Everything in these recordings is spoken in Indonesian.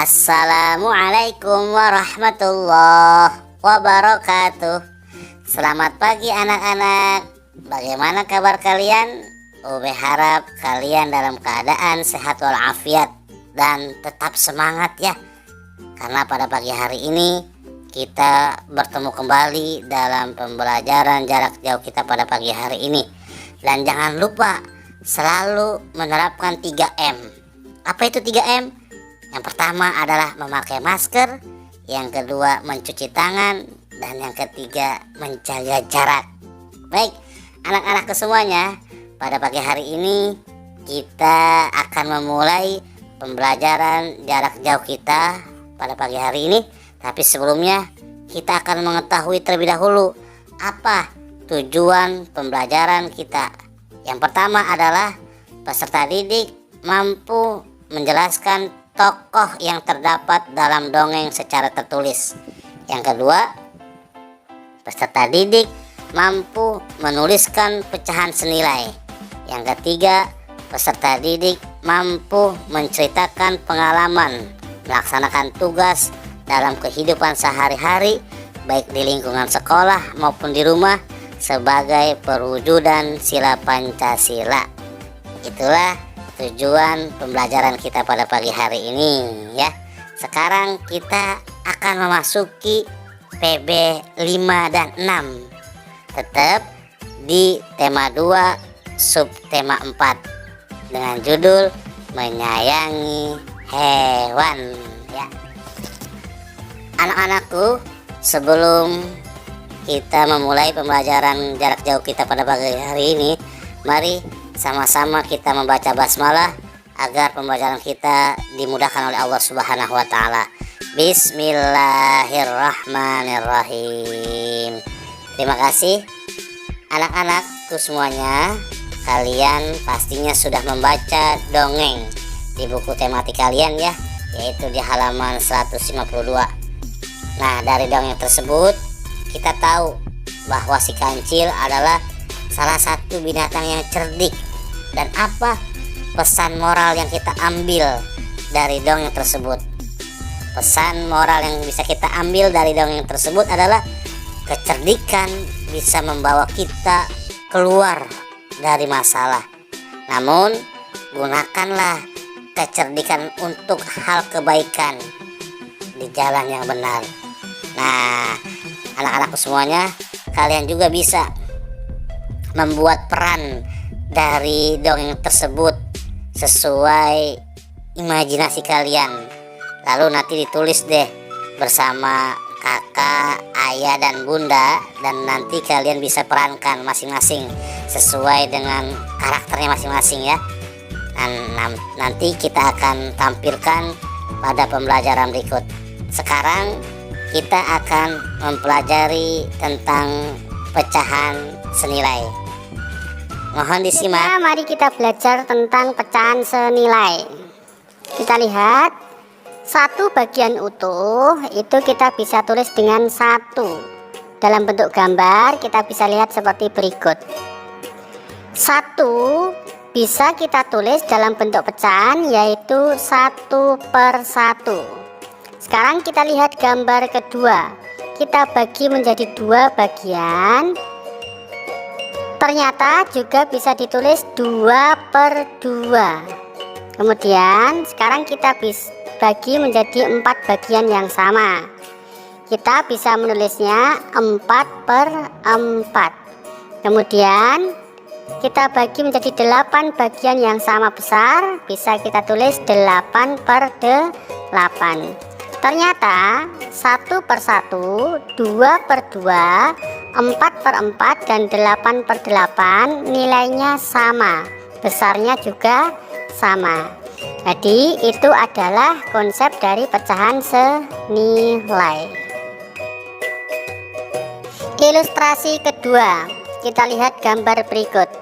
Assalamualaikum warahmatullahi wabarakatuh. Selamat pagi anak-anak. Bagaimana kabar kalian? Ube harap kalian dalam keadaan sehat walafiat dan tetap semangat ya. Karena pada pagi hari ini kita bertemu kembali dalam pembelajaran jarak jauh kita pada pagi hari ini. Dan jangan lupa selalu menerapkan 3M. Apa itu 3M? Yang pertama adalah memakai masker, yang kedua mencuci tangan, dan yang ketiga menjaga jarak. Baik, anak-anak semuanya, pada pagi hari ini kita akan memulai pembelajaran jarak jauh kita pada pagi hari ini. Tapi sebelumnya kita akan mengetahui terlebih dahulu apa tujuan pembelajaran kita. Yang pertama adalah peserta didik mampu menjelaskan tokoh yang terdapat dalam dongeng secara tertulis. Yang kedua, peserta didik mampu menuliskan pecahan senilai. Yang ketiga, peserta didik mampu menceritakan pengalaman melaksanakan tugas dalam kehidupan sehari-hari, baik di lingkungan sekolah maupun di rumah, sebagai perwujudan sila Pancasila. Itulah tujuan pembelajaran kita pada pagi hari ini ya. Sekarang kita akan memasuki PB 5 dan 6, tetap di tema 2 subtema 4 dengan judul menyayangi hewan ya. Anak-anakku, sebelum kita memulai pembelajaran jarak jauh kita pada pagi hari ini, mari sama-sama kita membaca basmalah agar pembelajaran kita dimudahkan oleh Allah Subhanahu wa taala. Bismillahirrahmanirrahim. Terima kasih anak-anakku semuanya. Kalian pastinya sudah membaca dongeng di buku tematik kalian ya, yaitu di halaman 152. Nah, dari dongeng tersebut kita tahu bahwa si kancil adalah salah satu binatang yang cerdik. Dan apa pesan moral yang kita ambil dari dongeng tersebut? Pesan moral yang bisa kita ambil dari dongeng tersebut adalah kecerdikan bisa membawa kita keluar dari masalah. Namun gunakanlah kecerdikan untuk hal kebaikan di jalan yang benar. Nah, anak-anakku semuanya, kalian juga bisa membuat peran dari dongeng tersebut sesuai imajinasi kalian. Lalu nanti ditulis deh bersama kakak, ayah, dan bunda, dan nanti kalian bisa perankan masing-masing sesuai dengan karakternya masing-masing ya. Dan nanti kita akan tampilkan pada pembelajaran berikut. Sekarang kita akan mempelajari tentang pecahan senilai. Mohon disimak. Mari kita belajar tentang pecahan senilai. Kita lihat, satu bagian utuh itu kita bisa tulis dengan 1. Dalam bentuk gambar kita bisa lihat seperti berikut. 1 bisa kita tulis dalam bentuk pecahan, yaitu 1/1. Sekarang kita lihat gambar kedua. Kita bagi menjadi 2 bagian. Ternyata juga bisa ditulis 2/2. Kemudian sekarang kita bagi menjadi 4 bagian yang sama. Kita bisa menulisnya 4/4. Kemudian kita bagi menjadi 8 bagian yang sama besar. Bisa kita tulis 8/8. Ternyata 1/1, 2/2, 4/4, dan 8/8 nilainya sama, besarnya juga sama. Jadi itu adalah konsep dari pecahan senilai. Ilustrasi kedua, kita lihat gambar berikut.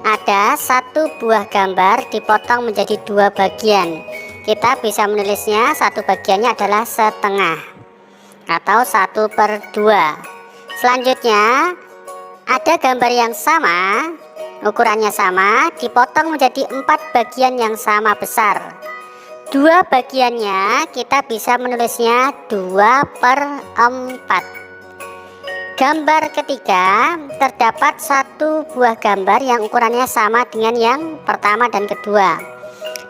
Ada 1 buah gambar dipotong menjadi 2 bagian. Kita bisa menulisnya 1 bagiannya adalah setengah atau 1/2. Selanjutnya ada gambar yang sama, ukurannya sama, dipotong menjadi 4 bagian yang sama besar. Dua bagiannya kita bisa menulisnya 2/4. Gambar ketiga, terdapat satu buah gambar yang ukurannya sama dengan yang pertama dan kedua.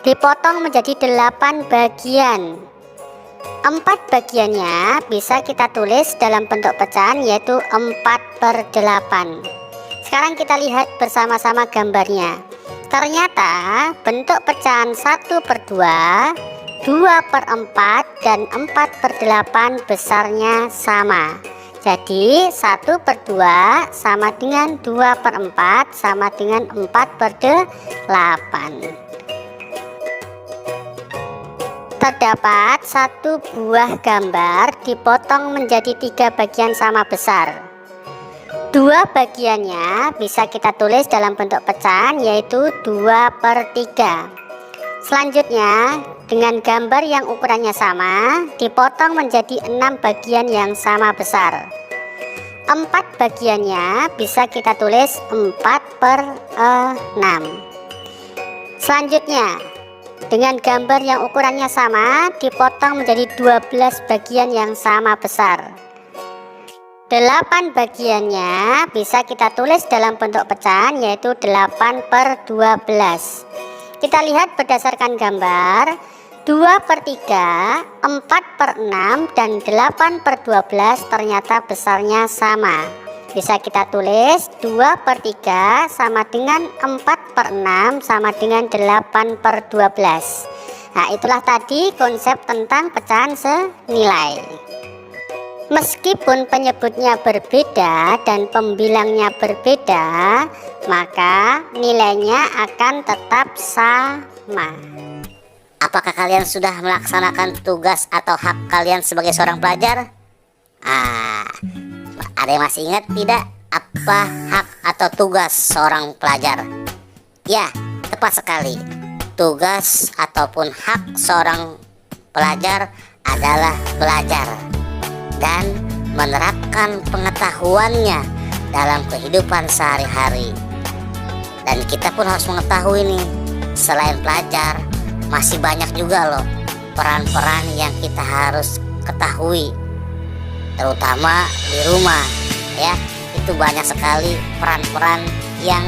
Dipotong menjadi 8 bagian. 4 bagiannya bisa kita tulis dalam bentuk pecahan, yaitu 4/8. Sekarang kita lihat bersama-sama gambarnya. Ternyata bentuk pecahan 1/2, 2/4, dan 4/8 besarnya sama. Jadi 1/2 sama dengan 2/4 sama dengan 4/8. Terdapat satu buah gambar dipotong menjadi 3 bagian sama besar. 2 bagiannya bisa kita tulis dalam bentuk pecahan, yaitu 2/3. Selanjutnya, dengan gambar yang ukurannya sama, dipotong menjadi 6 bagian yang sama besar. 4 bagiannya bisa kita tulis 4/6. Selanjutnya, dengan gambar yang ukurannya sama, dipotong menjadi 12 bagian yang sama besar. 8 bagiannya bisa kita tulis dalam bentuk pecahan, yaitu 8/12. Kita lihat berdasarkan gambar, 2/3, 4/6, dan 8/12 ternyata besarnya sama. Bisa kita tulis 2/3 sama dengan 4/6 sama dengan 8/12. Nah, itulah tadi konsep tentang pecahan senilai. Meskipun penyebutnya berbeda dan pembilangnya berbeda, maka nilainya akan tetap sama. Apakah kalian sudah melaksanakan tugas atau hak kalian sebagai seorang pelajar? Ada yang masih ingat tidak apa hak atau tugas seorang pelajar? Ya, tepat sekali. Tugas ataupun hak seorang pelajar adalah belajar dan menerapkan pengetahuannya dalam kehidupan sehari-hari. Dan kita pun harus mengetahui nih, selain pelajar, masih banyak juga loh peran-peran yang kita harus ketahui, terutama di rumah ya. Itu banyak sekali peran-peran yang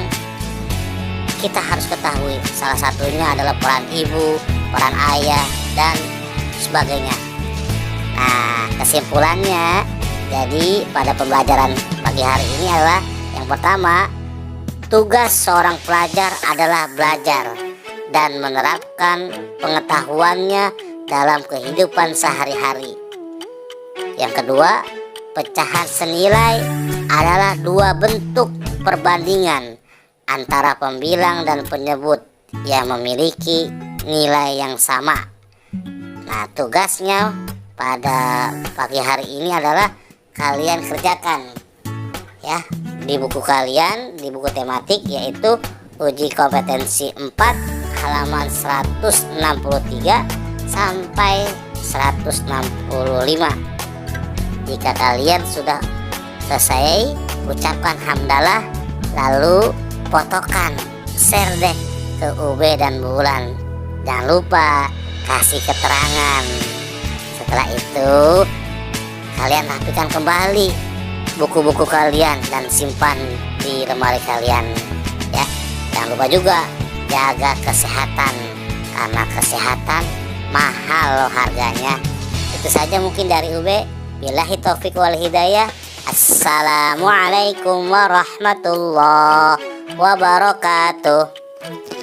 kita harus ketahui. Salah satunya adalah peran ibu, peran ayah, dan sebagainya. Nah, kesimpulannya, jadi pada pembelajaran pagi hari ini adalah yang pertama, tugas seorang pelajar adalah belajar dan menerapkan pengetahuannya dalam kehidupan sehari-hari. Yang kedua, pecahan senilai adalah 2 bentuk perbandingan antara pembilang dan penyebut yang memiliki nilai yang sama. Nah, tugasnya pada pagi hari ini adalah kalian kerjakan ya di buku kalian, di buku tematik, yaitu uji kompetensi 4 halaman 163 sampai 165. Jika kalian sudah selesai, ucapkan hamdalah, lalu fotokan, share deh ke UB dan Bulan. Jangan lupa kasih keterangan. Setelah itu kalian rapikan kembali buku-buku kalian dan simpan di lemari kalian ya. Jangan lupa juga jaga kesehatan, karena kesehatan mahal loh harganya. Itu saja mungkin dari UB. Billahi taufik wal hidayah. Assalamualaikum warahmatullahi wabarakatuh.